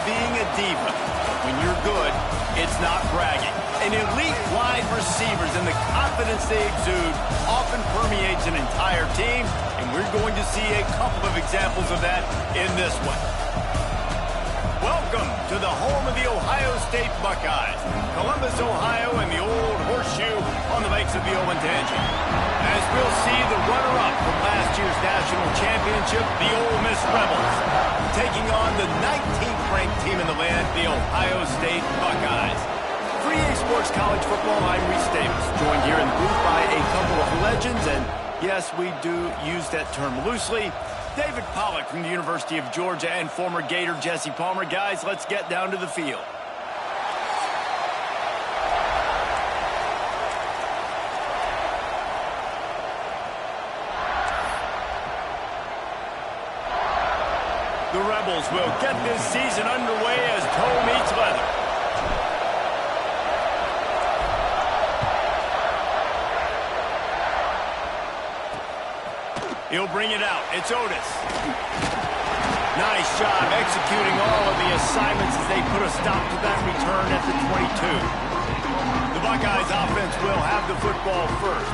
being a diva. But when you're good, it's not bragging. And elite wide receivers and the confidence they exude often permeates an entire team, and we're going to see a couple of examples of that in this one. Welcome to the home of the Ohio State Buckeyes, Columbus, Ohio, and the old horseshoe on the banks of the Olentangy. As we'll see the runner-up from last year's national championship, the Ole Miss Rebels, taking on the 19th ranked team in the land, the Ohio State Buckeyes. For EA Sports College Football, I'm Reese Davis, joined here in the booth by a couple of legends, and yes, we do use that term loosely. David Pollack from the University of Georgia and former Gator Jesse Palmer. Guys, let's get down to the field. The Rebels will get this season underway as toe meets leather. He'll bring it out. It's Otis. Nice job executing all of the assignments as they put a stop to that return at the 22. The Buckeyes offense will have the football first.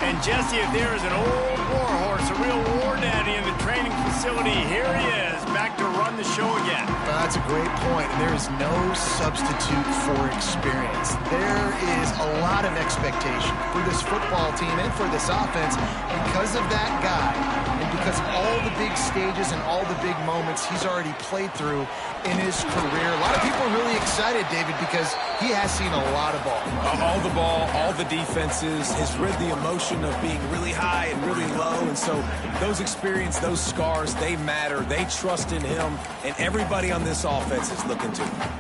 And Jesse, if there is an old warhorse, a real war daddy in the training facility, here he is, back to run the show again. That's a great point. There is no substitute for experience. There is a lot of expectation for this football team and for this offense because of that guy and because of all the big stages and all the big moments he's already played through in his career. A lot of people are really excited, David, because he has seen a lot of ball. All the ball, all the defenses, has read the emotion of being really high and really low, and so those experience, those scars, they matter. They trust in him, and everybody on this offense is looking to him.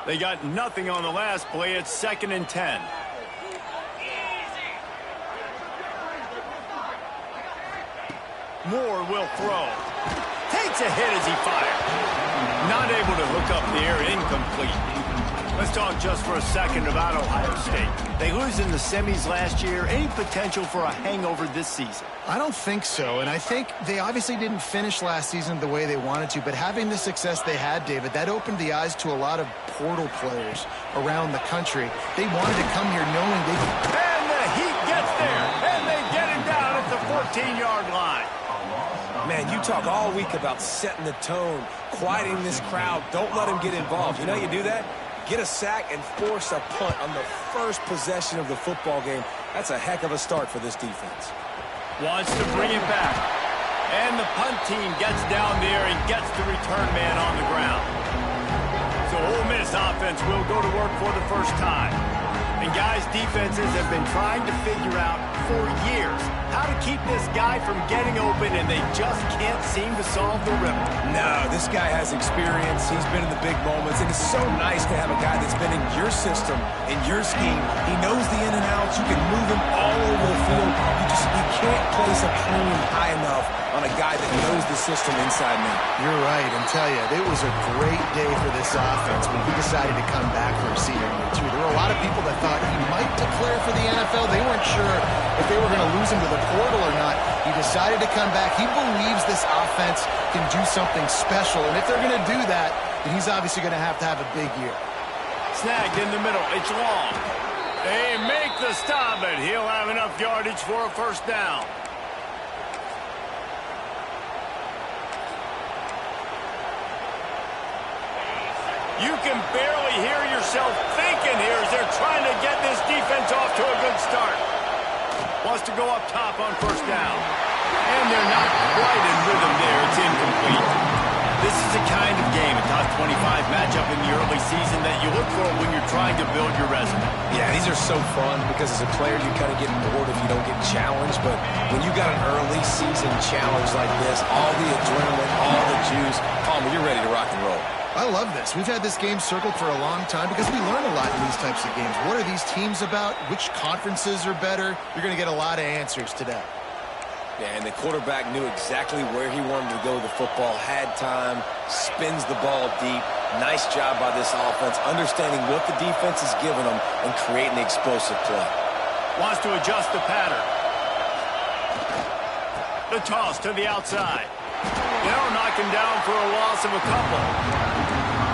They got nothing on the last play. It's 2nd and 10. Moore will throw. Takes a hit as he fired. Not able to hook up the air, incomplete. Let's talk just for a second about Ohio State. They lose in the semis last year. Any potential for a hangover this season? I don't think so, and I think they obviously didn't finish last season the way they wanted to, but having the success they had, David, that opened the eyes to a lot of portal players around the country. They wanted to come here knowing they could. And the Heat gets there, and they get him down at the 14-yard line. Man, you talk all week about setting the tone, quieting this crowd. Don't let him get involved. You know how you do that? Get a sack and force a punt on the first possession of the football game. That's a heck of a start for this defense. Wants to bring it back. And the punt team gets down there and gets the return man on the ground. So Ole Miss offense will go to work for the first time. And guys, defenses have been trying to figure out for years how to keep this guy from getting open, and they just can't seem to solve the riddle. No, this guy has experience. He's been in the big moments, and it's so nice to have a guy that's been in your system, in your scheme. He knows the in and outs. You can move him all over the field. You can't place a premium high enough on a guy that knows the system inside and out. You're right, and tell you, it was a great day for this offense when he decided to come back for his senior year, too. There were a lot of people that thought he might declare for the NFL. They weren't sure if they were going to lose him to the portal or not. He decided to come back. He believes this offense can do something special, and if they're going to do that, then he's obviously going to have a big year. Snagged in the middle. It's long. They make the stop, and he'll have enough yardage for a first down. You can barely hear yourself thinking here as they're trying to get this defense off to a good start. Wants to go up top on first down. And they're not quite in rhythm there. It's incomplete. This is the kind of game, a top 25 matchup in the early season, that you look for when you're trying to build your resume. Yeah, these are so fun because as a player you kind of get bored if you don't get challenged. But when you got an early season challenge like this, all the adrenaline, all the juice, Palmer, you're ready to rock and roll. I love this. We've had this game circled for a long time because we learn a lot in these types of games. What are these teams about? Which conferences are better? You're going to get a lot of answers today. Yeah, and the quarterback knew exactly where he wanted to go with the football, had time, spins the ball deep. Nice job by this offense, understanding what the defense is giving them and creating the explosive play. Wants to adjust the pattern. The toss to the outside. They'll knock him down for a loss of a couple.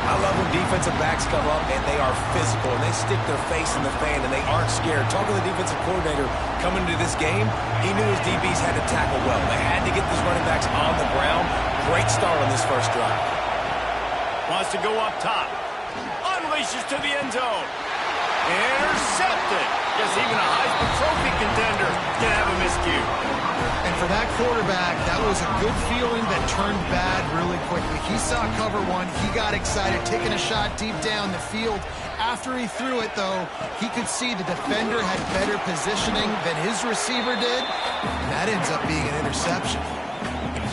I love when defensive backs come up and they are physical and they stick their face in the fan and they aren't scared. Talking to the defensive coordinator coming into this game, he knew his DBs had to tackle well. They had to get these running backs on the ground. Great start on this first drive. Wants to go up top. Unleashes to the end zone. Intercepted. Guess even a Heisman Trophy contender can have a miscue. And for that quarterback, that was a good feeling that turned bad really quickly. He saw cover one. He got excited, taking a shot deep down the field. After he threw it, though, he could see the defender had better positioning than his receiver did. And that ends up being an interception.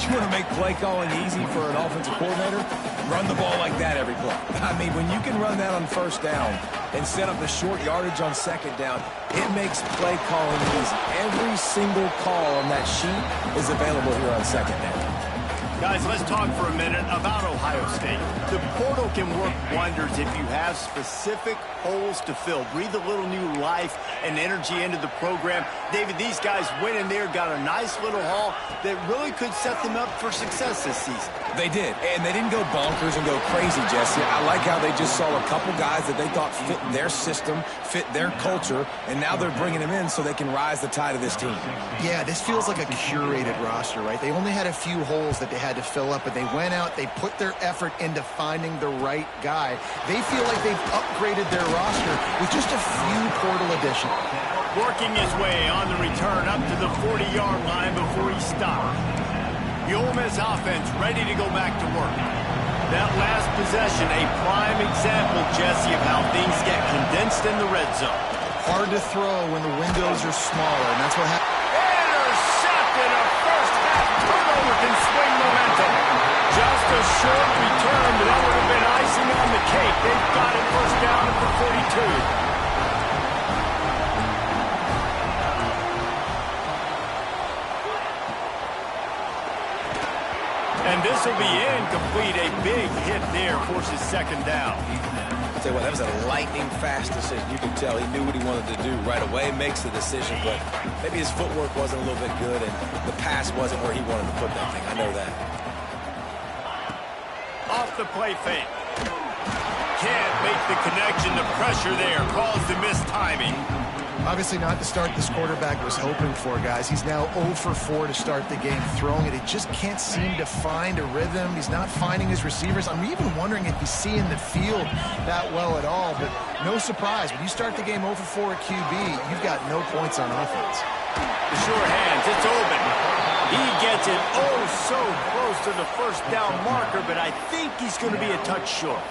You want to make play calling easy for an offensive coordinator? Run the ball like that every play. I mean, when you can run that on first down and set up the short yardage on second down, it makes play calling easy. Every single call on that sheet is available here on second down. Guys, let's talk for a minute about Ohio State. The portal can work wonders if you have specific holes to fill. Breathe a little new life and energy into the program. David, these guys went in there, got a nice little haul that really could set them up for success this season. They did, and they didn't go bonkers and go crazy, Jesse. I like how they just saw a couple guys that they thought fit their system, fit their culture, and now they're bringing them in so they can rise the tide of this team. Yeah, this feels like a curated roster, right? They only had a few holes that they had to fill up, but they went out, they put their effort into finding the right guy. They feel like they've upgraded their roster with just a few portal additions. Working his way on the return up to the 40-yard line before he stopped. The Ole Miss offense ready to go back to work. That last possession, a prime example, Jesse, of how things get condensed in the red zone. Hard to throw when the windows are smaller, and that's what happened. Intercepted! A first-half turnover can swing momentum. Just a short return, but that would have been icing on the cake. They've got it first down at the 42. And this will be incomplete. A big hit there forces second down. I'll tell you what, that was a lightning-fast decision. You can tell he knew what he wanted to do right away, makes the decision, but maybe his footwork wasn't a little bit good, and the pass wasn't where he wanted to put that thing. I know that. Off the play fake. Can't make the connection. The pressure there caused the missed timing. Obviously not the start this quarterback was hoping for, guys. He's now 0 for 4 to start the game throwing it. He just can't seem to find a rhythm. He's not finding his receivers. I'm even wondering if he's seeing the field that well at all, but no surprise. When you start the game 0 for 4 at QB, you've got no points on offense. The sure hands, it's open. He gets it so close to the first down marker, but I think he's going to be a touch short.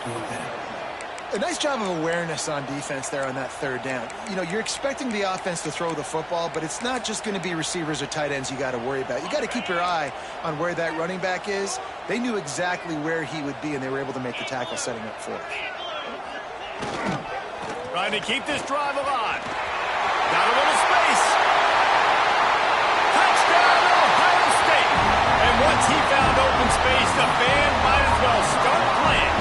A nice job of awareness on defense there on that third down. You know, you're expecting the offense to throw the football, but it's not just going to be receivers or tight ends you got to worry about. You got to keep your eye on where that running back is. They knew exactly where he would be, and they were able to make the tackle setting up for it. Trying to keep this drive alive. Got a little space. Touchdown, Ohio State. And once he found open space, the band might as well start playing.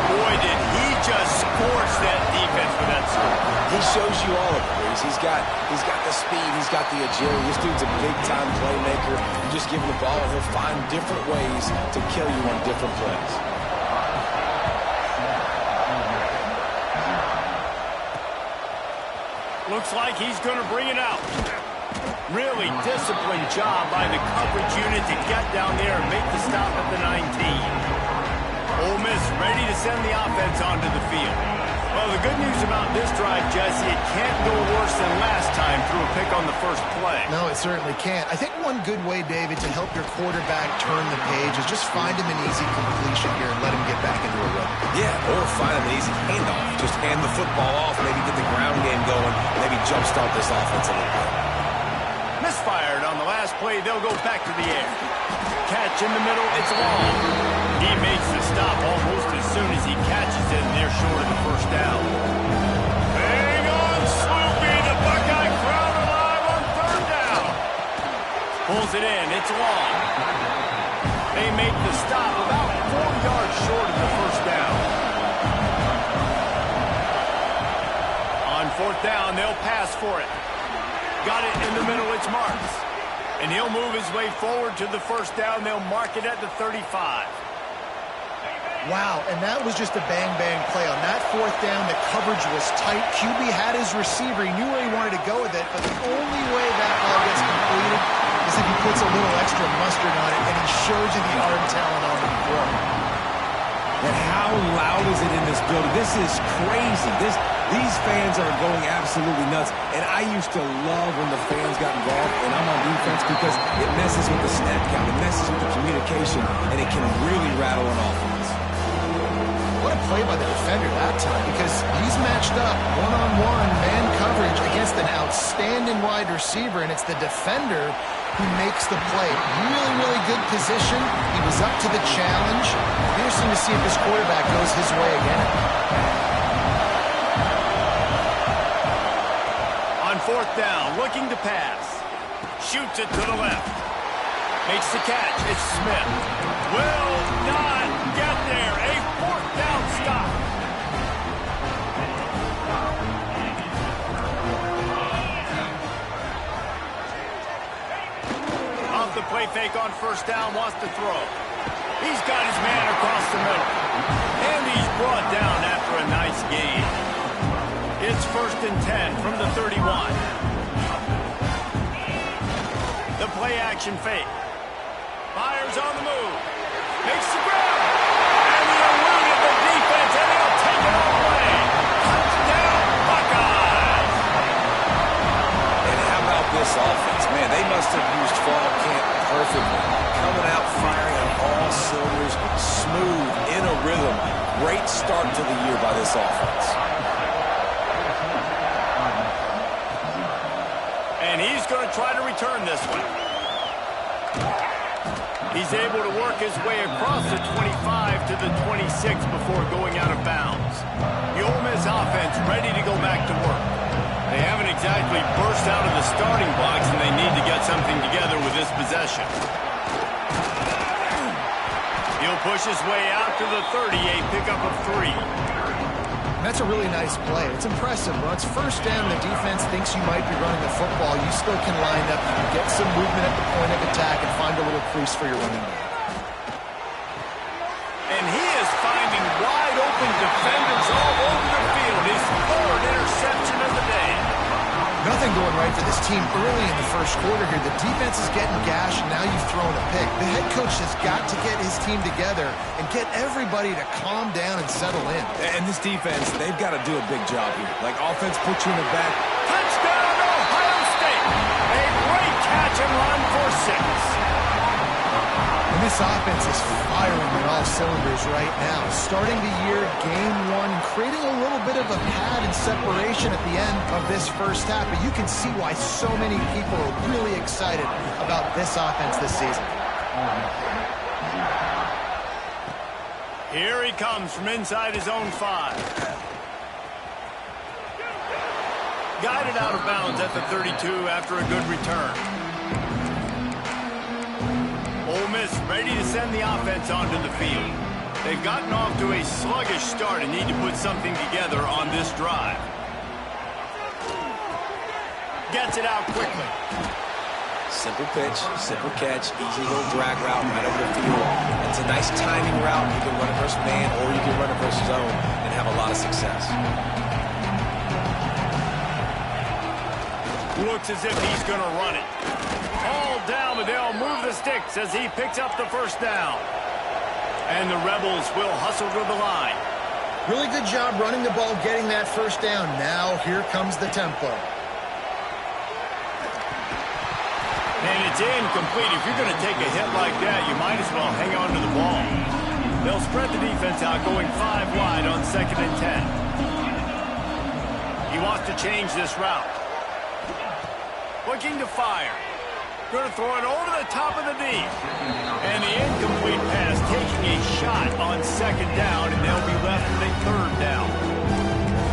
Boy, did he just scorch that defense with that score. He shows you all of it. He's got the speed. He's got the agility. This dude's a big-time playmaker. You just give him the ball, and he'll find different ways to kill you on different plays. Looks like he's going to bring it out. Really disciplined job by the coverage unit to get down there and make the stop at the 19. Ole Miss ready to send the offense onto the field. Well, the good news about this drive, Jesse, it can't go worse than last time through a pick on the first play. No, it certainly can't. I think one good way, David, to help your quarterback turn the page is just find him an easy completion here and let him get back into a rhythm. Yeah, or find him an easy handoff. Just hand the football off, maybe get the ground game going, maybe jumpstart this offense a little bit. Misfired on the last play. They'll go back to the air. Catch in the middle. It's long. He makes the stop almost as soon as he catches it, and they're short of the first down. Hang on, Sloopy. The Buckeye crowd alive on third down. Pulls it in. It's long. They make the stop about 4 yards short of the first down. On fourth down, they'll pass for it. Got it in the middle. It's Marks. And he'll move his way forward to the first down. They'll mark it at the 35. Wow, and that was just a bang-bang play. On that fourth down, the coverage was tight. QB had his receiver. He knew where he wanted to go with it, but the only way that ball gets completed is if he puts a little extra mustard on it, and he shows you the arm talent on the throw. And how loud is it in this building? This is crazy. These fans are going absolutely nuts. And I used to love when the fans got involved, and I'm on defense, because it messes with the snap count. It messes with the communication, and it can really rattle an offense. What a play by the defender that time, because he's matched up one-on-one man coverage against an outstanding wide receiver, and it's the defender who makes the play. Really, really good position. He was up to the challenge. Interesting to see if his quarterback goes his way again. On fourth down, looking to pass. Shoots it to the left. Makes the catch. It's Smith. Will not get there. A fourth down stop. Off the play fake on first down, wants to throw. He's got his man across the middle. And he's brought down after a nice gain. It's 1st and 10 from the 31. The play action fake. Fires on the move. Makes the grab. And he eluded the defense, and he'll take it all away. Touchdown, Buckeyes. And how about this offense? Man, they must have used fall camp perfectly. Coming out firing on all cylinders, smooth, in a rhythm. Great start to the year by this offense. And he's going to try to return this one. He's able to work his way across the 25 to the 26 before going out of bounds. The Ole Miss offense ready to go back to work. They haven't exactly burst out of the starting blocks, and they need to get something together with this possession. He'll push his way out to the 30, a pickup of 3. That's a really nice play. It's impressive. When it's first down, the defense thinks you might be running the football. You still can line up, you can get some movement at the point of attack, and find a little crease for your running back. And he is finding wide open defenders all over the field. His 3rd interception of the day. Nothing going right for this team early in the first quarter here. The defense is getting gashed, and now you've thrown a pick. The head coach has got to get his team together and get everybody to calm down and settle in. And this defense, they've got to do a big job here. Like, offense puts you in the back. Touchdown, Ohio State. A great catch and run for 6. And this offense is firing on all cylinders right now. Starting the year, game 1, creating a little bit of a pad and separation at the end of this first half. But you can see why so many people are really excited about this offense this season. Here he comes from inside his own 5. Guided out of bounds at the 32 after a good return. Ole Miss ready to send the offense onto the field. They've gotten off to a sluggish start and need to put something together on this drive. Gets it out quickly. Simple pitch, simple catch, easy little drag route right over the field. It's a nice timing route. You can run it versus man, or you can run it versus zone and have a lot of success. Looks as if he's going to run it. All down, but they'll move the sticks as he picks up the first down. And the Rebels will hustle to the line. Really good job running the ball, getting that first down. Now here comes the tempo. And it's incomplete. If you're going to take a hit like that, you might as well hang on to the ball. They'll spread the defense out, going 5 wide on 2nd and 10. He wants to change this route. Looking to fire. Going to throw it over the top of the D. And the incomplete pass taking a shot on 2nd down, and they'll be left with a 3rd down.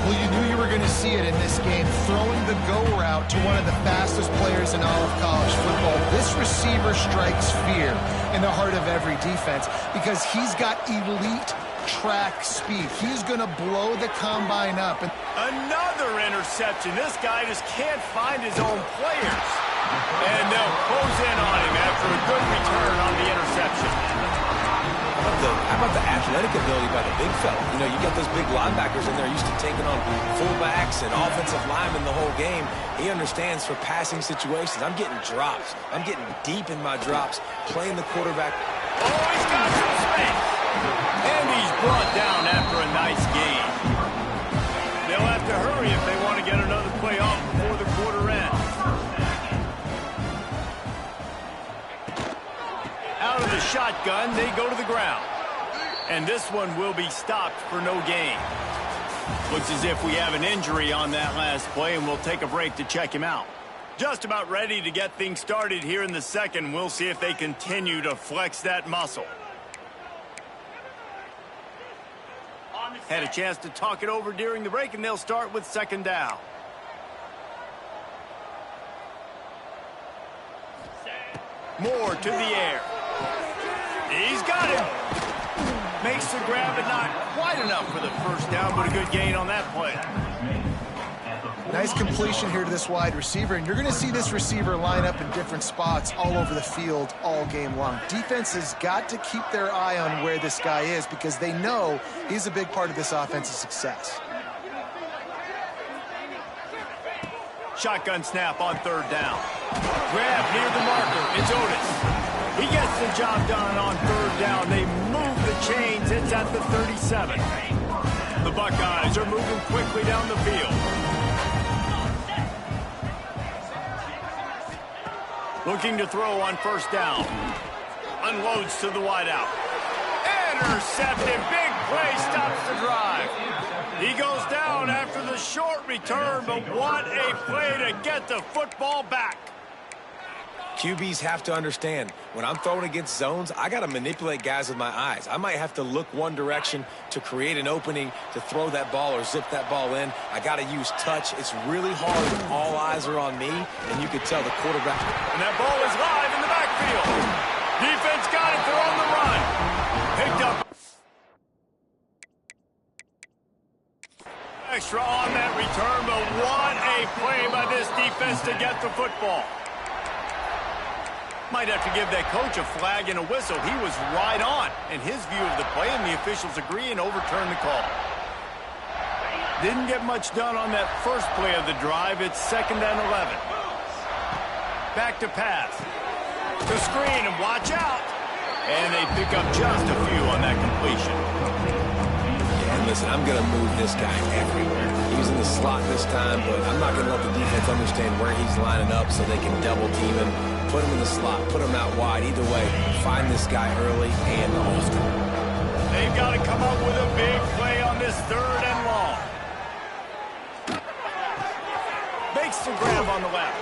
Well, you knew you were going to see it in this game, throwing the go route to one of the fastest players in all of college football. This receiver strikes fear in the heart of every defense because he's got elite track speed. He's going to blow the combine up. Another interception. This guy just can't find his own players. And they'll close in on him after a good return on the interception. How about the athletic ability by the big fella? You know, you got those big linebackers in there used to taking on fullbacks and offensive linemen the whole game. He understands for passing situations. I'm getting drops. I'm getting deep in my drops, playing the quarterback. Oh, he's got some space. And he's brought down after a nice gain. They'll have to hurry if they want to get another play off before the quarter ends. Out of the shotgun, they go to the ground. And this one will be stopped for no gain. Looks as if we have an injury on that last play, and we'll take a break to check him out. Just about ready to get things started here in the second. We'll see if they continue to flex that muscle. Had a chance to talk it over during the break, and they'll start with second down. Moore to the air. He's got him. Makes the grab, but not quite enough for the first down, but a good gain on that play. Nice completion here to this wide receiver, and you're going to see this receiver line up in different spots all over the field all game long. Defense has got to keep their eye on where this guy is because they know he's a big part of this offense's success. Shotgun snap on third down. Grab near the marker. It's Otis. He gets the job done on third down. They move the chains. It's at the 37. The Buckeyes are moving quickly down the field. Looking to throw on first down. Unloads to the wideout. Intercepted. Big play stops the drive. He goes down after the short return, but what a play to get the football back. QBs have to understand, when I'm throwing against zones, I got to manipulate guys with my eyes. I might have to look one direction to create an opening to throw that ball or zip that ball in. I got to use touch. It's really hard when all eyes are on me, and you can tell the quarterback. And that ball is live in the backfield. Defense got it. They're on the run. Picked up. Extra on that return, but what a play by this defense to get the football. Might have to give that coach a flag and a whistle. He was right on in his view of the play, and the officials agree and overturn the call. Didn't get much done on that first play of the drive. It's 2nd and 11. Back to pass. To screen, and watch out. And they pick up just a few on that completion. Yeah, and listen, I'm going to move this guy everywhere. He was in the slot this time, but I'm not going to let the defense understand where he's lining up so they can double team him. Put him in the slot, put him out wide. Either way, find this guy early and often. They've got to come up with a big play on this 3rd and long. Makes the grab on the left.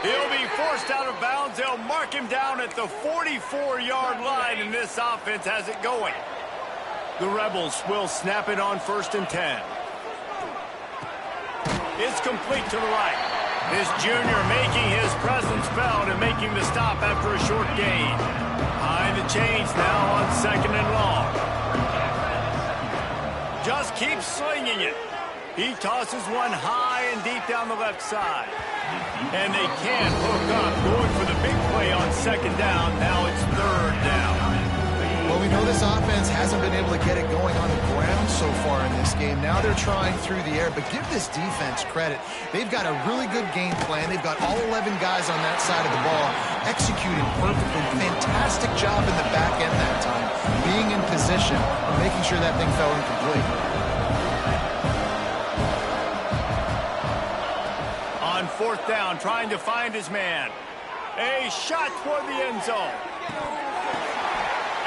He'll be forced out of bounds. They'll mark him down at the 44-yard line, and this offense has it going. The Rebels will snap it on 1st and 10. It's complete to the right. This junior making his presence felt and making the stop after a short gain. Behind the chains now on 2nd and long. Just keeps slinging it. He tosses one high and deep down the left side. And they can't hook up, going for the big play on 2nd down. Now it's 3rd down. Well, we know this offense hasn't been able to get it going on the ground so far in this game. Now they're trying through the air, but give this defense credit. They've got a really good game plan. They've got all 11 guys on that side of the ball executing perfectly. Fantastic job in the back end that time, being in position and making sure that thing fell incomplete. On 4th down, trying to find his man. A shot toward the end zone.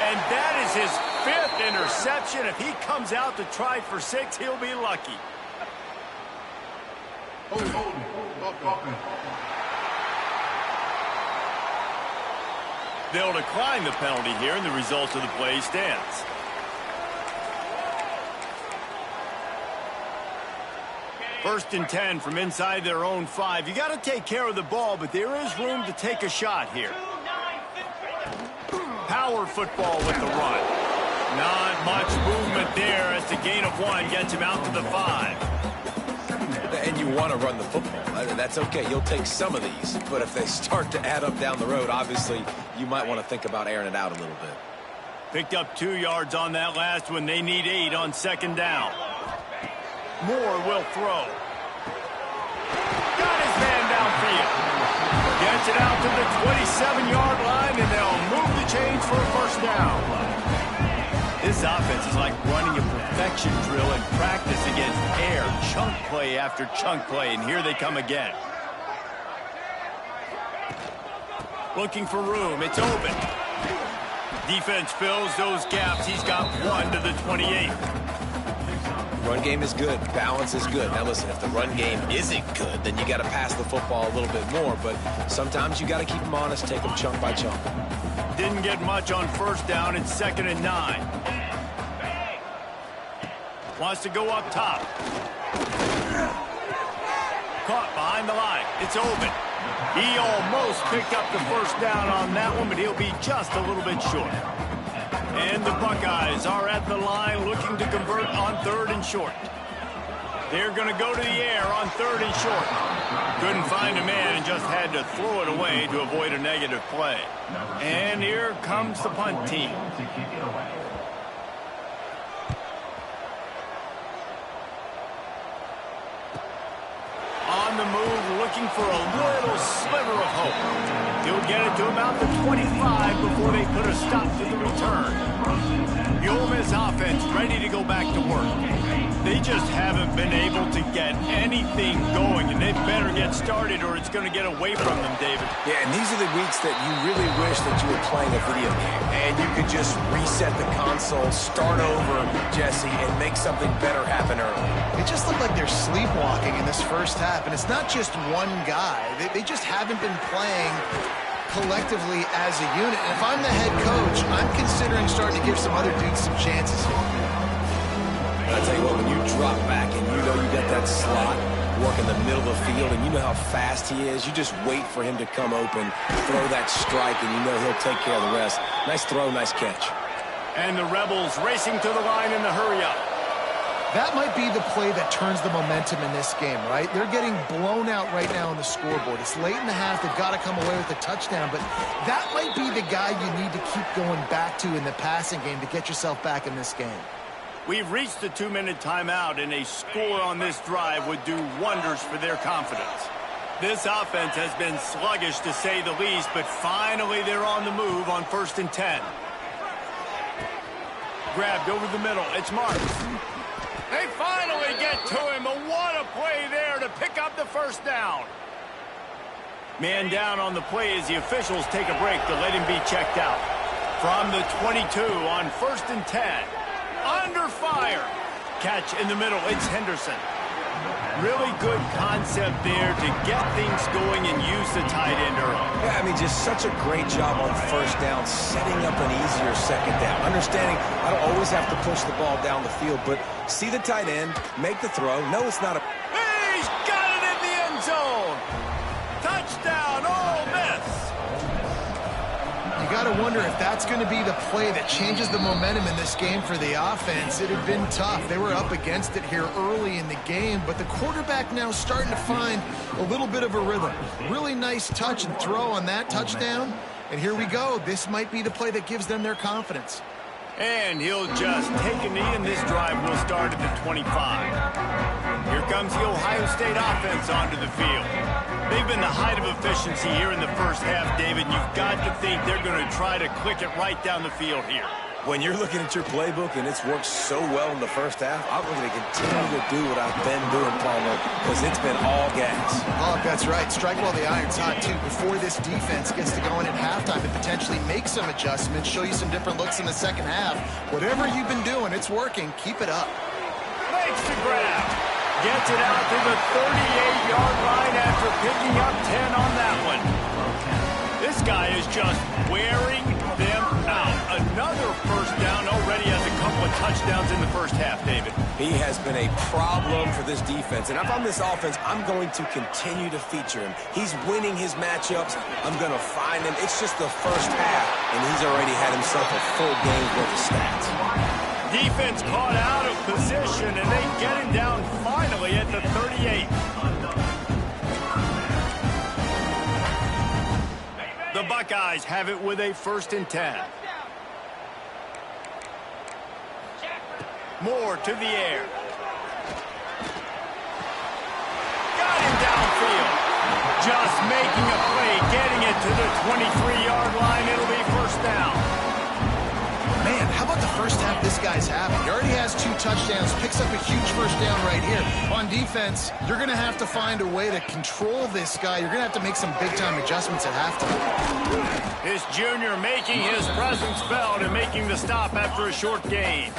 And that is his 5th interception. If he comes out to try for 6, he'll be lucky. They'll decline the penalty here, and the result of the play stands. First and 10 from inside their own 5. You got to take care of the ball, but there is room to take a shot here. Power football with the run. Not much movement there as the gain of 1 gets him out to the 5. And you want to run the football. That's okay. You'll take some of these. But if they start to add up down the road, obviously, you might want to think about airing it out a little bit. Picked up 2 yards on that last one. They need 8 on second down. Moore will throw. Got his man downfield. Gets it out to the 27-yard line, and they'll move the chains for a first down. This offense is like running a perfection drill in practice against air. Chunk play after chunk play, and here they come again. Looking for room. It's open. Defense fills those gaps. He's got 1 to the 28. Run game is good. Balance is good. Now, listen, if the run game isn't good, then you got to pass the football a little bit more. But sometimes you got to keep them honest, take them chunk by chunk. Didn't get much on first down. It's 2nd and 9. Wants to go up top. Caught behind the line. It's open. He almost picked up the first down on that one, but he'll be just a little bit short. And the Buckeyes are at the line looking to convert on 3rd and short. They're going to go to the air on 3rd and short. Couldn't find a man and just had to throw it away to avoid a negative play. And here comes the punt team. On the move, looking for a little sliver of hope. He'll get it to about the 25 before they put a stop to the return. The Ole Miss offense ready to go back to work. They just haven't been able to get anything going, and they better get started or it's going to get away from them, David. Yeah, and these are the weeks that you really wish that you were playing a video game, and you could just reset the console, start over, Jesse, and make something better happen early. They just look like they're sleepwalking in this first half, and it's not just one guy. They just haven't been playing collectively as a unit. And if I'm the head coach, I'm considering starting to give some other dudes some chances here. I tell you what, when you drop back and you know you got that slot work in the middle of the field and you know how fast he is, you just wait for him to come open, throw that strike, and you know he'll take care of the rest. Nice throw, nice catch. And the Rebels racing to the line in the hurry-up. That might be the play that turns the momentum in this game, right? They're getting blown out right now on the scoreboard. It's late in the half. They've got to come away with a touchdown, but that might be the guy you need to keep going back to in the passing game to get yourself back in this game. We've reached the 2-minute timeout, and a score on this drive would do wonders for their confidence. This offense has been sluggish, to say the least, but finally they're on the move on 1st and 10. Grabbed over the middle. It's Marks. They finally get to him. What a play there to pick up the first down. Man down on the play as the officials take a break to let him be checked out. From the 22 on 1st and 10. Under fire. Catch in the middle. It's Henderson. Really good concept there to get things going and use the tight end early. Yeah, I mean, just such a great job on first down, setting up an easier second down. Understanding I don't always have to push the ball down the field, but see the tight end, make the throw. No, it's not a... He's got it in the end zone. Touchdown, Ole Miss. You got to wonder if that's going to be the play that changes the momentum in this game for the offense. It had been tough. They were up against it here early in the game, but the quarterback now starting to find a little bit of a rhythm. Really nice touch and throw on that touchdown. And here we go. This might be the play that gives them their confidence. And he'll just take a knee, and this drive will start at the 25. Here comes the Ohio State offense onto the field. They've been the height of efficiency here in the first half, David. You've got to think they're going to try to click it right down the field here. When you're looking at your playbook and it's worked so well in the first half, I'm going to continue to do what I've been doing, Palmer, because it's been all gas. Oh, that's right. Strike while the iron's hot, too, before this defense gets to going at halftime and potentially make some adjustments, show you some different looks in the second half. Whatever you've been doing, it's working. Keep it up. Makes the grab. Gets it out to the 38-yard line after picking up 10 on that one. This guy is just wearing them out. Another first down, already has a couple of touchdowns in the first half, David. He has been a problem for this defense. And if I'm this offense, I'm going to continue to feature him. He's winning his matchups. I'm going to find him. It's just the first half, and he's already had himself a full game's worth of stats. Defense caught out of position, and they get him down finally at the 38. The Buckeyes have it with a 1st and 10. Moore to the air. Got him downfield. Just making a play, getting it to the 23-yard line. It'll be 1st down. Man, how about the first half this guy's having? He already has 2 touchdowns, picks up a huge 1st down right here. On defense, you're going to have to find a way to control this guy. You're going to have to make some big-time adjustments at halftime. This junior making his presence felt and making the stop after a short gain.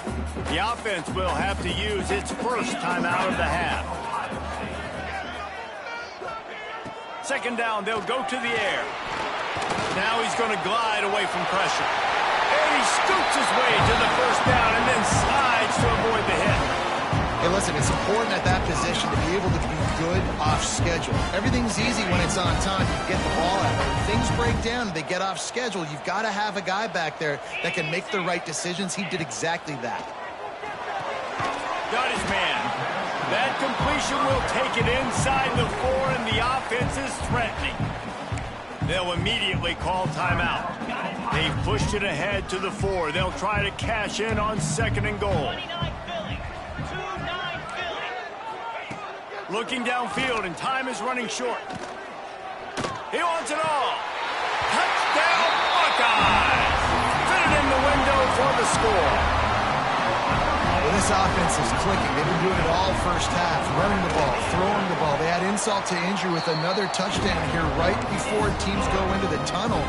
The offense will have to use its first timeout of the half. 2nd down, they'll go to the air. Now he's going to glide away from pressure. And he scoots his way to the 1st down and then slides to avoid the hit. Hey, listen, it's important at that position to be able to be good off schedule. Everything's easy when it's on time. You get the ball out. But when things break down and they get off schedule, you've got to have a guy back there that can make the right decisions. He did exactly that. Got his man. That completion will take it inside the 4, and the offense is threatening. They'll immediately call timeout. They've pushed it ahead to the 4. They'll try to cash in on 2nd and goal. Looking downfield, and time is running short. He wants it all. Touchdown, Buckeyes! Fit it in the window for the score. Well, this offense is clicking. They've been doing it all 1st half. Running the ball, throwing the ball. They had insult to injury with another touchdown here right before teams go into the tunnel.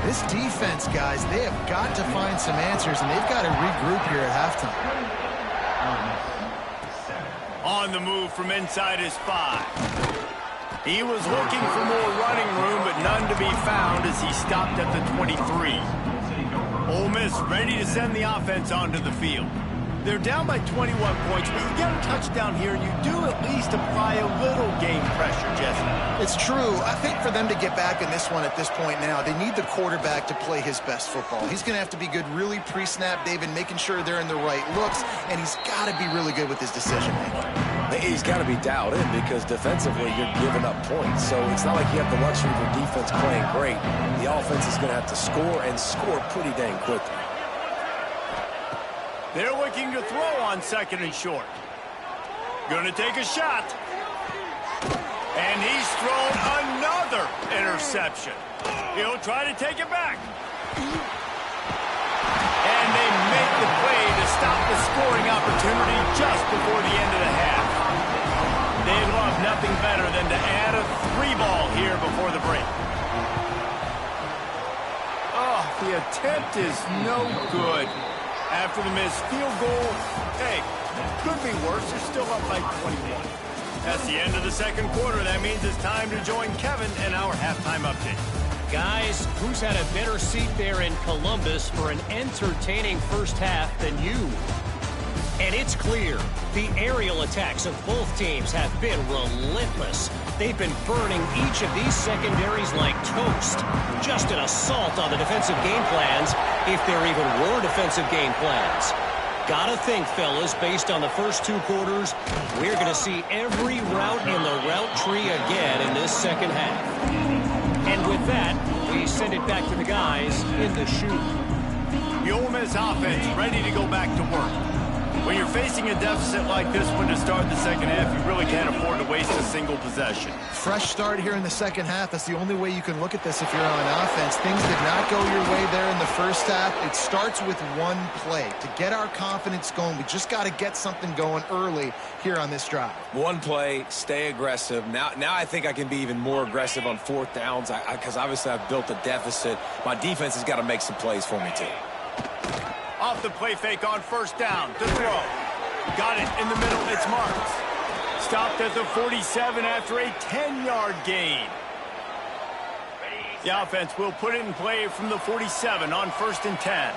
This defense, guys, they have got to find some answers, and they've got to regroup here at halftime. On the move from inside his 5. He was looking for more running room, but none to be found as he stopped at the 23. Ole Miss ready to send the offense onto the field. They're down by 21 points, but you get a touchdown here, and you do at least apply a little game pressure, Jesse. It's true. I think for them to get back in this one at this point now, they need the quarterback to play his best football. He's going to have to be good really pre-snap, David, making sure they're in the right looks, and he's got to be really good with his decision-making. He's got to be dialed in because defensively you're giving up points. So it's not like you have the luxury of your defense playing great. The offense is going to have to score and score pretty dang quickly. They're looking to throw on 2nd and short. Going to take a shot. And he's thrown another interception. He'll try to take it back. And they make the play to stop the scoring opportunity just before the end of the half. They'd love nothing better than to add a 3-ball here before the break. Oh, the attempt is no good. After the missed field goal, hey, could be worse. They're still up by 21. That's the end of the 2nd quarter. That means it's time to join Kevin in our halftime update. Guys, who's had a better seat there in Columbus for an entertaining 1st half than you? And it's clear, the aerial attacks of both teams have been relentless. They've been burning each of these secondaries like toast. Just an assault on the defensive game plans, if there even were defensive game plans. Gotta think, fellas, based on the first 2 quarters, we're going to see every route in the route tree again in this 2nd half. And with that, we send it back to the guys in the chute. The Ole Miss offense ready to go back to work. When you're facing a deficit like this one to start the 2nd half, you really can't afford to waste a single possession. Fresh start here in the 2nd half. That's the only way you can look at this if you're on offense. Things did not go your way there in the 1st half. It starts with one play. To get our confidence going, we just got to get something going early here on this drive. One play, stay aggressive. Now I think I can be even more aggressive on 4th downs because obviously I've built a deficit. My defense has got to make some plays for me too. Off the play fake on 1st down to throw. Got it in the middle. It's Marks. Stopped at the 47 after a 10-yard gain. The offense will put it in play from the 47 on 1st and 10.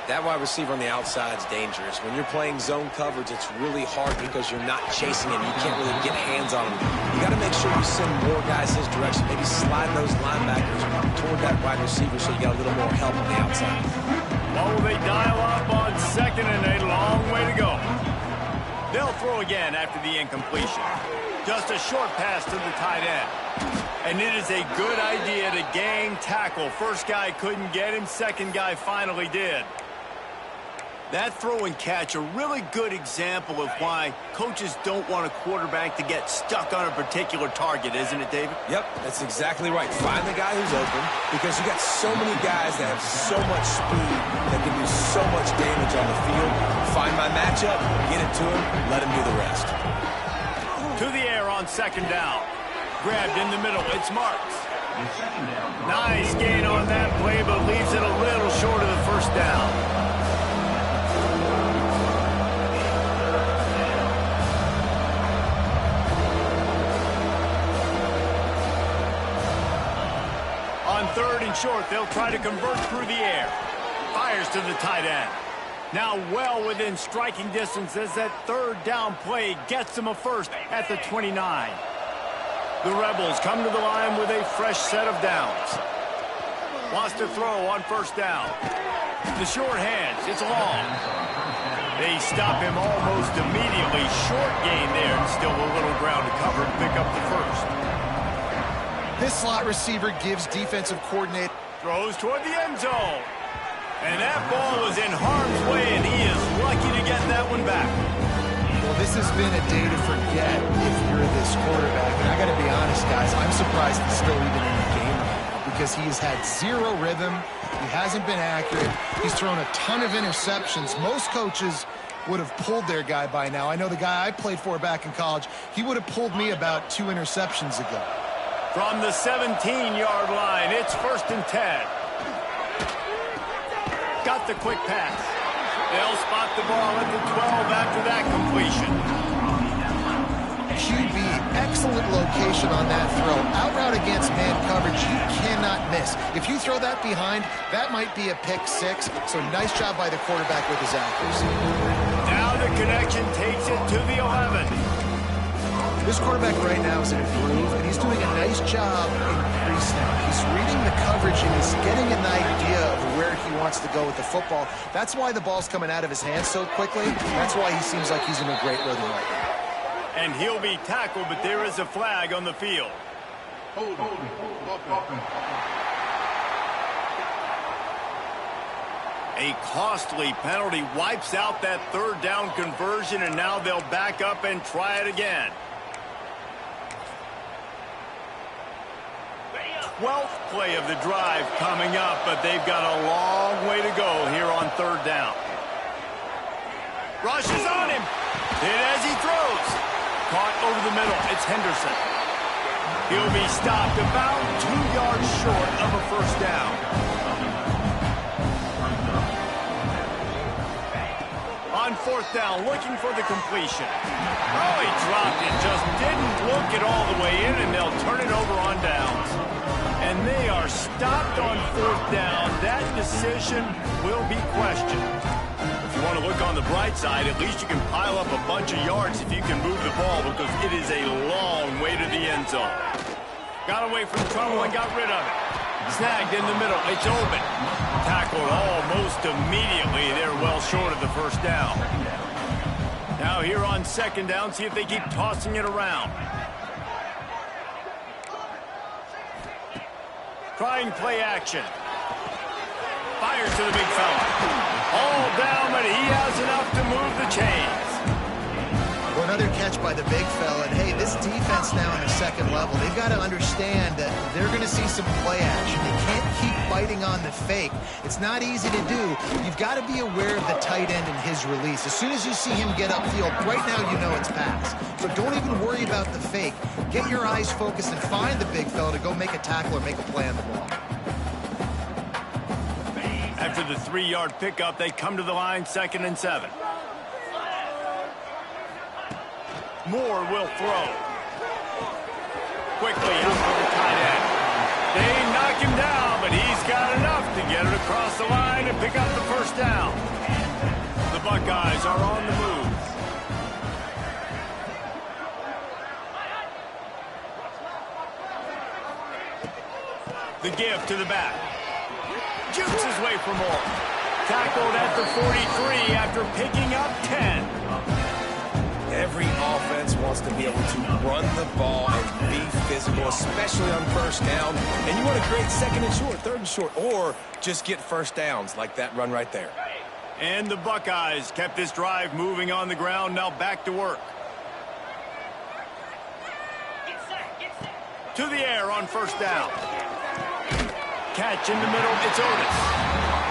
That wide receiver on the outside is dangerous. When you're playing zone coverage, it's really hard because you're not chasing him. You can't really get hands on him. You got to make sure you send more guys his direction. Maybe slide those linebackers toward that wide receiver so you got a little more help on the outside. What will they dial up on 2nd and 8? Long throw again after the incompletion. Just a short pass to the tight end. And it is a good idea to gang tackle. First guy couldn't get him. Second guy finally did. That throw and catch, a really good example of why coaches don't want a quarterback to get stuck on a particular target, isn't it, David? Yep, that's exactly right. Find the guy who's open, because you got so many guys that have so much speed that can do so much damage on the field. Find my matchup, get it to him, let him do the rest. To the air on second down. Grabbed in the middle, it's Marks. Nice gain on that play, but leaves it a little short of the first down. On third and short, they'll try to convert through the air. Fires to the tight end. Now well within striking distance as that third down play gets them a first at the 29. The Rebels come to the line with a fresh set of downs. Wants to throw on first down. The short hands, it's long. They stop him almost immediately. Short gain there and still a little ground to cover to pick up the first. This slot receiver gives defensive coordinator. Throws toward the end zone. And that ball was in harm's way, and he is lucky to get that one back. Well, this has been a day to forget if you're this quarterback. And I got to be honest, guys, I'm surprised he's still even in the game right now because he has had zero rhythm. He hasn't been accurate. He's thrown a ton of interceptions. Most coaches would have pulled their guy by now. I know the guy I played for back in college, he would have pulled me about 2 interceptions ago. From the 17-yard line, it's 1st and 10. Got the quick pass. They'll spot the ball at the 12 after that completion. QB, excellent location on that throw. Out route against man coverage, you cannot miss. If you throw that behind, that might be a pick six. So nice job by the quarterback with his accuracy. Now the connection takes it to the 11. This quarterback right now is in a groove, and he's doing a nice job in pre-snap. He's reading the coverage, and he's getting an idea of where he wants to go with the football. That's why the ball's coming out of his hands so quickly. That's why he seems like he's in a great rhythm right now. And he'll be tackled, but there is a flag on the field. A costly penalty wipes out that third down conversion, and now they'll back up and try it again. 12th play of the drive coming up, but they've got a long way to go here on third down. Rushes on him. Hit as he throws. Caught over the middle. It's Henderson. He'll be stopped about 2 yards short of a first down. On fourth down, looking for the completion. Oh, he dropped it. Just didn't look it all the way in, and they'll turn it over on downs. And they are stopped on fourth down. That decision will be questioned. If you want to look on the bright side, at least you can pile up a bunch of yards if you can move the ball, because it is a long way to the end zone. Got away from trouble and got rid of it. Snagged in the middle. It's open. Tackled almost immediately. They're well short of the first down. Now here on second down, see if they keep tossing it around. Trying play action. Fires to the big fella. All down, but he has enough to move the chains. Well, another catch by the big fella. And, hey, this defense now in the second level, they've got to understand that they're going to see some play action. They can't keep biting on the fake. It's not easy to do. You've got to be aware of the tight end and his release. As soon as you see him get upfield, right now you know it's pass. So don't even worry about the fake. Get your eyes focused and find the big fella to go make a tackle or make a play on the ball. After the 3-yard pickup, they come to the line, 2nd and 7. Moore will throw. Quickly out for the tight end. They knock him down, but he's got enough to get it across the line and pick up the first down. The Buckeyes are on the move. The give to the back. Jukes his way for more. Tackled at the 43 after picking up 10. Every offense wants to be able to run the ball and be physical, especially on first down. And you want to create second and short, third and short, or just get first downs like that run right there. And the Buckeyes kept this drive moving on the ground. Now back to work. To the air on first down. Catch in the middle. It's Otis.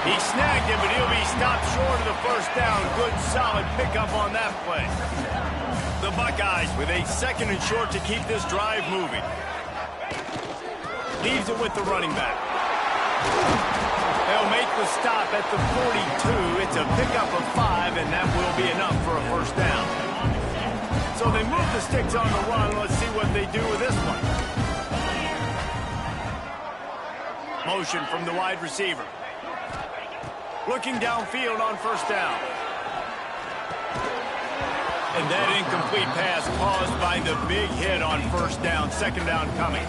He snagged him, but he'll be stopped short of the first down. Good, solid pickup on that play. The Buckeyes with a second and short to keep this drive moving. Leaves it with the running back. They'll make the stop at the 42. It's a pickup of 5, and that will be enough for a first down. So they move the sticks on the run. Let's see what they do with this one. Motion from the wide receiver. Looking downfield on first down. And that incomplete pass caused by the big hit on first down. Second down coming.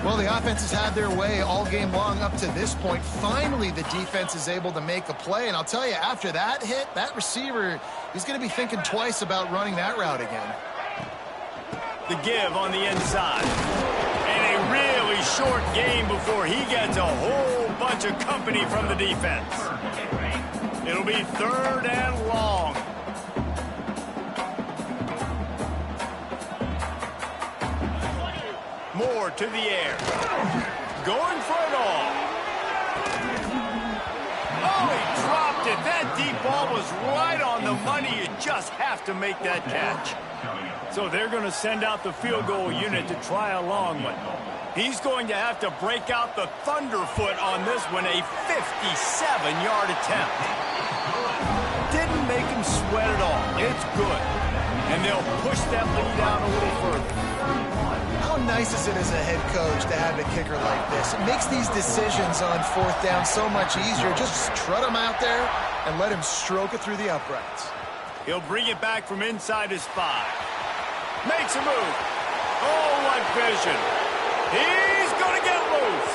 Well, the offense has had their way all game long up to this point. Finally, the defense is able to make a play. And I'll tell you, after that hit, that receiver, he's going to be thinking twice about running that route again. The give on the inside. And a really short game before he gets a whole bunch of company from the defense. It'll be third and long. Moore to the air. Going for it all. Oh, he dropped it. That deep ball was right on the money. You just have to make that catch. So they're going to send out the field goal unit to try a long one. He's going to have to break out the thunderfoot on this one, a 57-yard attempt. Didn't make him sweat at all. It's good. And they'll push that lead out a little further. How nice is it as a head coach to have a kicker like this? It makes these decisions on fourth down so much easier. Just trot him out there and let him stroke it through the uprights. He'll bring it back from inside his 5. Makes a move. Oh, what vision. He's going to get loose.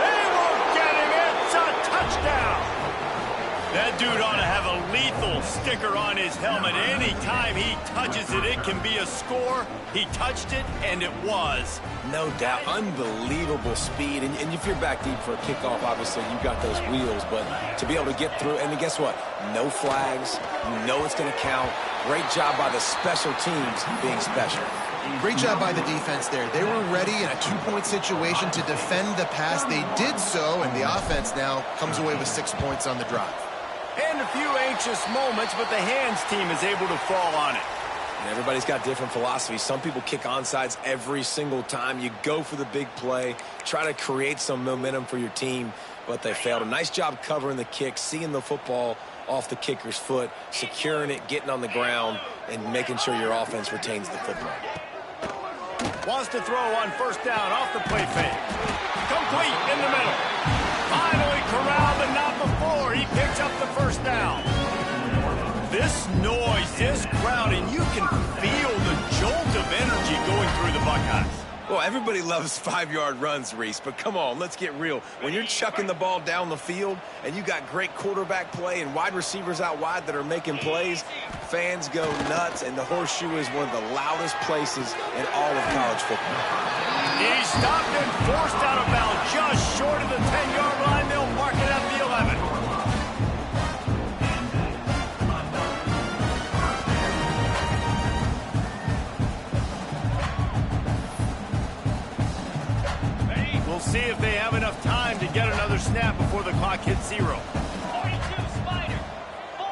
They won't get him. It's a touchdown. That dude ought to have a lethal sticker on his helmet. Anytime he touches it, it can be a score. He touched it, and it was. No doubt. Unbelievable speed. And if you're back deep for a kickoff, obviously, you've got those wheels. But to be able to get through, and then guess what? No flags. You know it's going to count. Great job by the special teams being special. Great job by the defense there. They were ready in a two-point situation to defend the pass. They did so, and the offense now comes away with 6 points on the drive. And a few anxious moments, but the hands team is able to fall on it. And everybody's got different philosophies. Some people kick onside every single time. You go for the big play, try to create some momentum for your team, but they failed. A nice job covering the kick, seeing the football off the kicker's foot, securing it, getting on the ground, and making sure your offense retains the football. Wants to throw on first down off the play fake. Complete in the middle. Finally corralled, but not before. He picks up the first down. This noise, this crowd, and you can feel the jolt of energy going through the Buckeyes. Well, everybody loves 5-yard runs, Reese, but come on, let's get real. When you're chucking the ball down the field and you got great quarterback play and wide receivers out wide that are making plays, fans go nuts, and the Horseshoe is one of the loudest places in all of college football. He stopped and forced out of bounds just short of the 10-yard line. They'll mark it at the 11. We'll see if they have enough time to get another snap before the clock hits 0. 42, Spider. 4.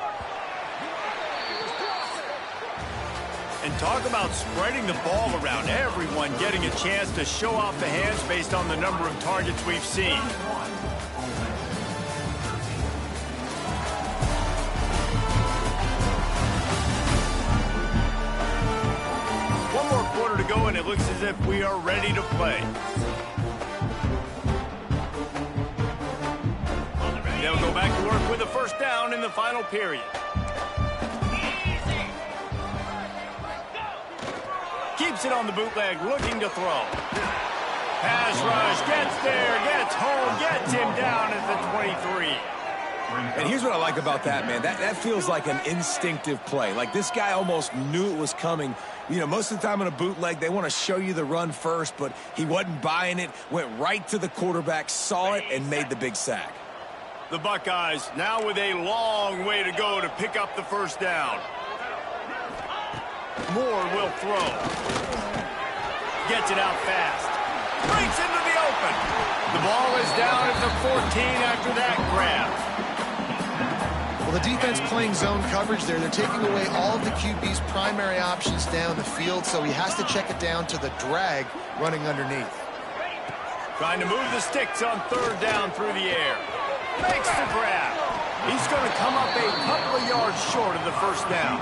And talk about spreading the ball around. Everyone getting a chance to show off the hands based on the number of targets we've seen. One more quarter to go, and it looks as if we are ready to play. They'll go back to work with a first down in the final period. Keeps it on the bootleg, looking to throw. Pass rush, gets there, gets home, gets him down at the 23. And here's what I like about that, man. That feels like an instinctive play. Like this guy almost knew it was coming. You know, most of the time in a bootleg, they want to show you the run first, but he wasn't buying it, went right to the quarterback, saw it, and made the big sack. The Buckeyes now with a long way to go to pick up the first down. Moore will throw. Gets it out fast. Breaks into the open. The ball is down at the 14 after that grab. Well, the defense playing zone coverage there. They're taking away all of the QB's primary options down the field, so he has to check it down to the drag running underneath. Trying to move the sticks on third down through the air. Makes the grab. He's going to come up a couple of yards short of the first down.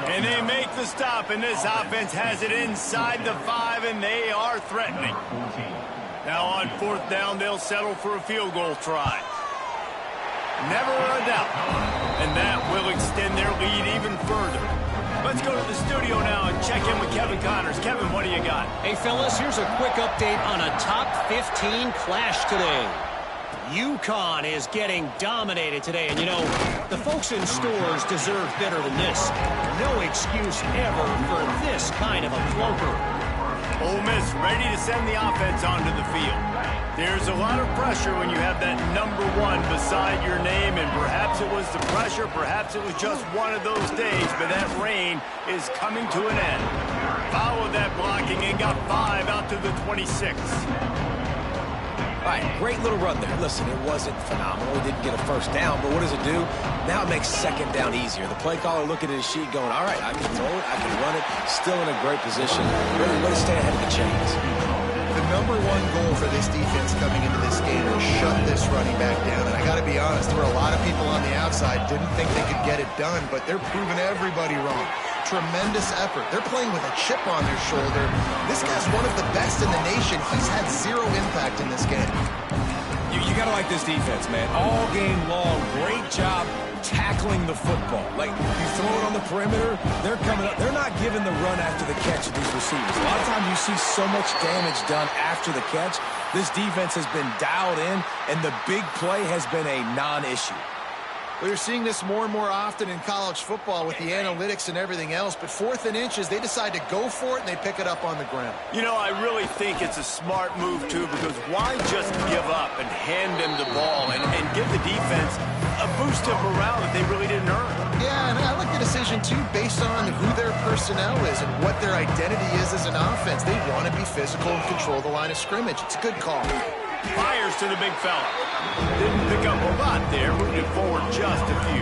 And they make the stop, and this offense has it inside the 5, and they are threatening. Now on fourth down, they'll settle for a field goal try. Never a doubt. And that will extend their lead even further. Let's go to the studio now and check in with Kevin Connors. Kevin, what do you got? Hey, fellas, here's a quick update on a top 15 clash today. UConn is getting dominated today, and you know, the folks in stores deserve better than this. No excuse ever for this kind of a clunker. Ole Miss ready to send the offense onto the field. There's a lot of pressure when you have that number 1 beside your name, and perhaps it was the pressure, perhaps it was just one of those days, but that rain is coming to an end. Followed that blocking and got 5 out to the 26. All right, great little run there. Listen, it wasn't phenomenal. He didn't get a first down, but what does it do? Now it makes second down easier. The play caller looking at his sheet going, all right, I can throw it, I can run it, still in a great position. Really way to stay ahead of the chains. The number 1 goal for this defense coming into this game is shut this running back down. And I got to be honest, there were a lot of people on the outside didn't think they could get it done, but they're proving everybody wrong. Tremendous effort. They're playing with a chip on their shoulder. This guy's one of the best in the nation. He's had 0 impact in this game. You got to like this defense, man. All game long, great job tackling the football. Like, you throw it on the perimeter, they're coming up. They're not giving the run after the catch of these receivers. A lot of times you see so much damage done after the catch. This defense has been dialed in, and the big play has been a non-issue. Well, you're seeing this more and more often in college football with the analytics and everything else, but 4th and inches, they decide to go for it, and they pick it up on the ground. You know, I really think it's a smart move, too, because why just give up and hand them the ball and give the defense a boost of morale that they really didn't earn? Yeah, and I like the decision, too, based on who their personnel is and what their identity is as an offense. They want to be physical and control the line of scrimmage. It's a good call. Fires to the big fella. Didn't pick up a lot there, moved it forward just a few.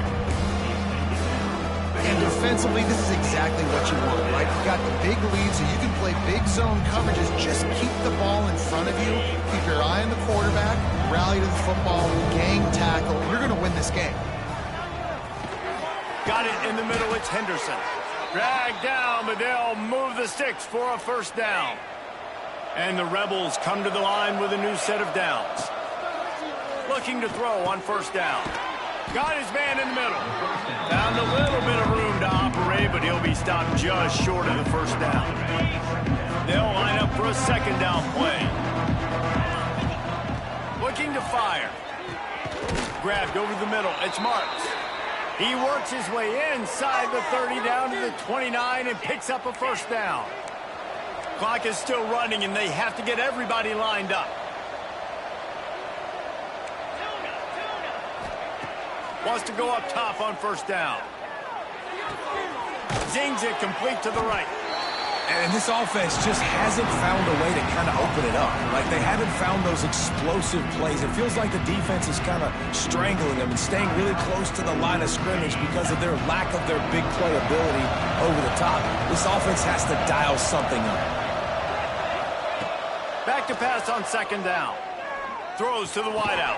And defensively, this is exactly what you want, right? You got the big lead, so you can play big zone coverages. Just keep the ball in front of you. Keep your eye on the quarterback. Rally to the football. Gang tackle. You're going to win this game. Got it in the middle. It's Henderson. Dragged down, but they'll move the sticks for a first down. And the Rebels come to the line with a new set of downs. Looking to throw on first down. Got his man in the middle. Found a little bit of room to operate, but he'll be stopped just short of the first down. They'll line up for a second down play. Looking to fire. Grabbed over the middle. It's Marks. He works his way inside the 30 down to the 29 and picks up a first down. Clock is still running, and they have to get everybody lined up. Wants to go up top on first down. Zings it complete to the right. And this offense just hasn't found a way to kind of open it up. Like, they haven't found those explosive plays. It feels like the defense is kind of strangling them and staying really close to the line of scrimmage because of their lack of their big play ability over the top. This offense has to dial something up. Back to pass on second down. Throws to the wideout.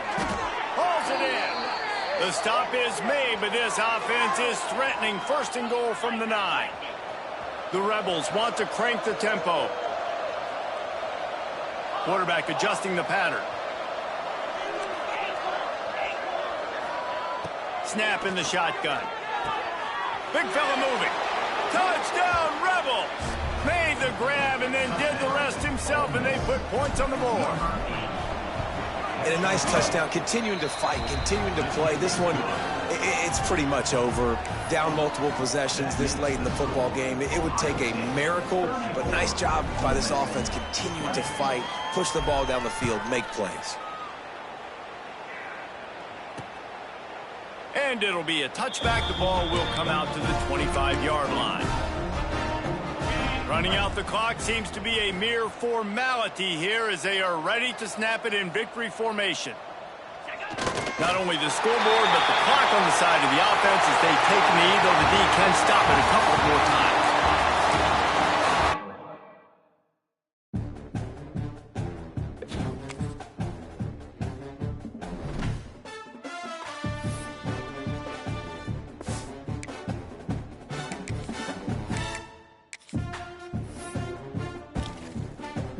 Hauls it in. The stop is made, but this offense is threatening first and goal from the 9. The Rebels want to crank the tempo. Quarterback adjusting the pattern. Snap in the shotgun. Big fella moving. Touchdown, Rebels! Made the grab and then did the rest himself, and they put points on the board. And a nice touchdown, continuing to fight, continuing to play. This one, it's pretty much over. Down multiple possessions this late in the football game. It would take a miracle, but nice job by this offense continuing to fight, push the ball down the field, make plays. And it'll be a touchback. The ball will come out to the 25-yard line. Running out the clock seems to be a mere formality here as they are ready to snap it in victory formation. Not only the scoreboard, but the clock on the side of the offense as they've taken the lead, though the D can stop it a couple more times.